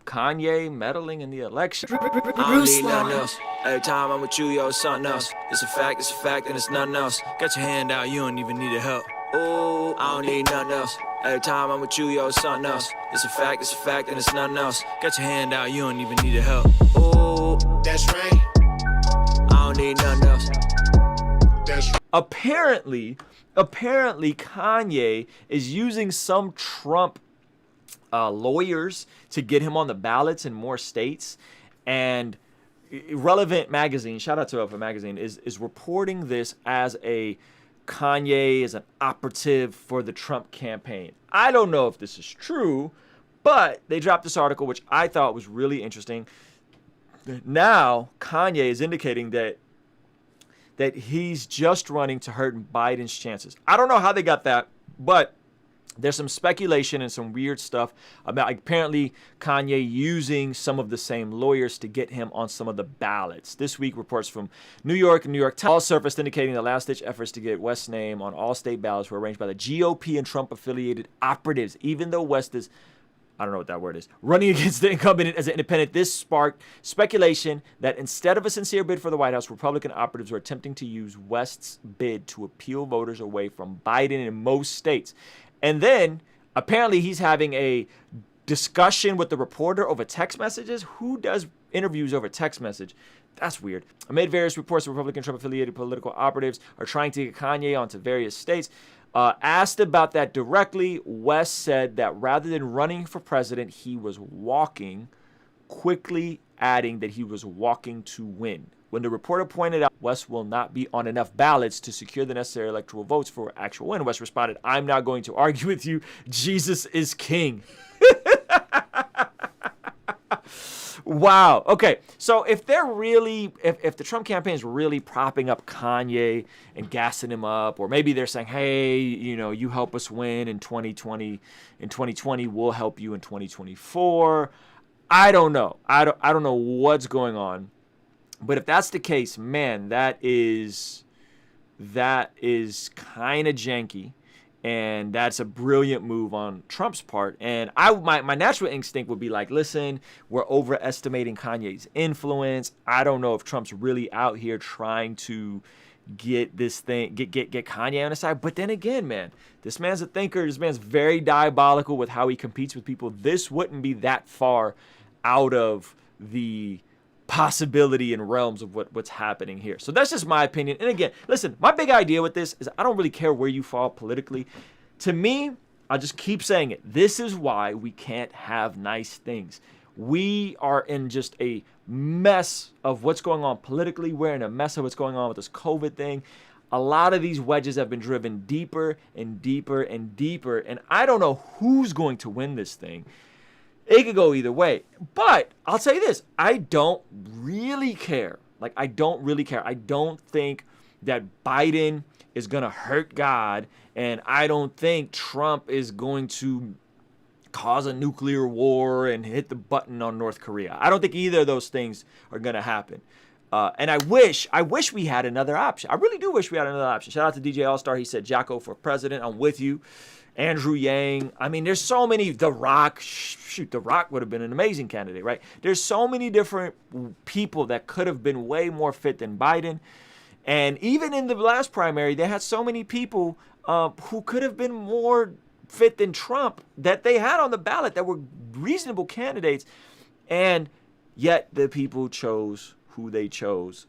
Kanye meddling in the election. I don't need nothing else. Every time I'm with you, yo, it's something else. It's a fact, and it's nothing else. Got your hand out, you don't even need a help. Ooh, I don't need nothing else. Every time I'm with you, yo, it's something else. It's a fact, and it's nothing else. Got your hand out, you don't even need a help. Ooh, that's right. I don't need nothing else. That's Apparently Kanye is using some Trump lawyers to get him on the ballots in more states, and Relevant Magazine, shout out to Relevant Magazine, is reporting this as Kanye is an operative for the Trump campaign. I don't know if this is true, but they dropped this article, which I thought was really interesting. Now Kanye is indicating that he's just running to hurt Biden's chances. I don't know how they got that, but there's some speculation and some weird stuff about apparently Kanye using some of the same lawyers to get him on some of the ballots. This week, reports from New York Times all surfaced indicating the last-ditch efforts to get West's name on all state ballots were arranged by the GOP and Trump-affiliated operatives. Even though West is, I don't know what that word is, running against the incumbent as an independent, this sparked speculation that instead of a sincere bid for the White House, Republican operatives were attempting to use West's bid to appeal voters away from Biden in most states. And then, apparently, he's having a discussion with the reporter over text messages. Who does interviews over text message? That's weird. Amid various reports, the Republican Trump-affiliated political operatives are trying to get Kanye onto various states. Asked about that directly, West said that rather than running for president, he was walking, quickly adding that he was walking to win. When the reporter pointed out West will not be on enough ballots to secure the necessary electoral votes for actual win, West responded, "I'm not going to argue with you. Jesus is king." Wow. Okay. So if they're really, if the Trump campaign is really propping up Kanye and gassing him up, or maybe they're saying, hey, you help us win in 2020, we'll help you in 2024. I don't know. I don't know what's going on. But if that's the case, man, that is kind of janky, and that's a brilliant move on Trump's part. And my natural instinct would be like, listen, we're overestimating Kanye's influence. I don't know if Trump's really out here trying to get this thing, get Kanye on his side. But then again, man, this man's a thinker. This man's very diabolical with how he competes with people. This wouldn't be that far out of the possibility and realms of what's happening here. So that's just my opinion. And again, listen, my big idea with this is I don't really care where you fall politically. To me, I'll just keep saying it. This is why we can't have nice things. We are in just a mess of what's going on politically. We're in a mess of what's going on with this COVID thing. A lot of these wedges have been driven deeper and deeper and deeper. And I don't know who's going to win this thing. It could go either way. But I'll tell you this. I don't really care. I don't really care. I don't think that Biden is going to hurt God. And I don't think Trump is going to cause a nuclear war and hit the button on North Korea. I don't think either of those things are going to happen. And I wish we had another option. I really do wish we had another option. Shout out to DJ All-Star. He said, Jocko for president. I'm with you. Andrew Yang. I mean, there's so many. The Rock. Shoot, The Rock would have been an amazing candidate, right? There's so many different people that could have been way more fit than Biden. And even in the last primary, they had so many people who could have been more fit than Trump that they had on the ballot that were reasonable candidates. And yet the people chose who they chose.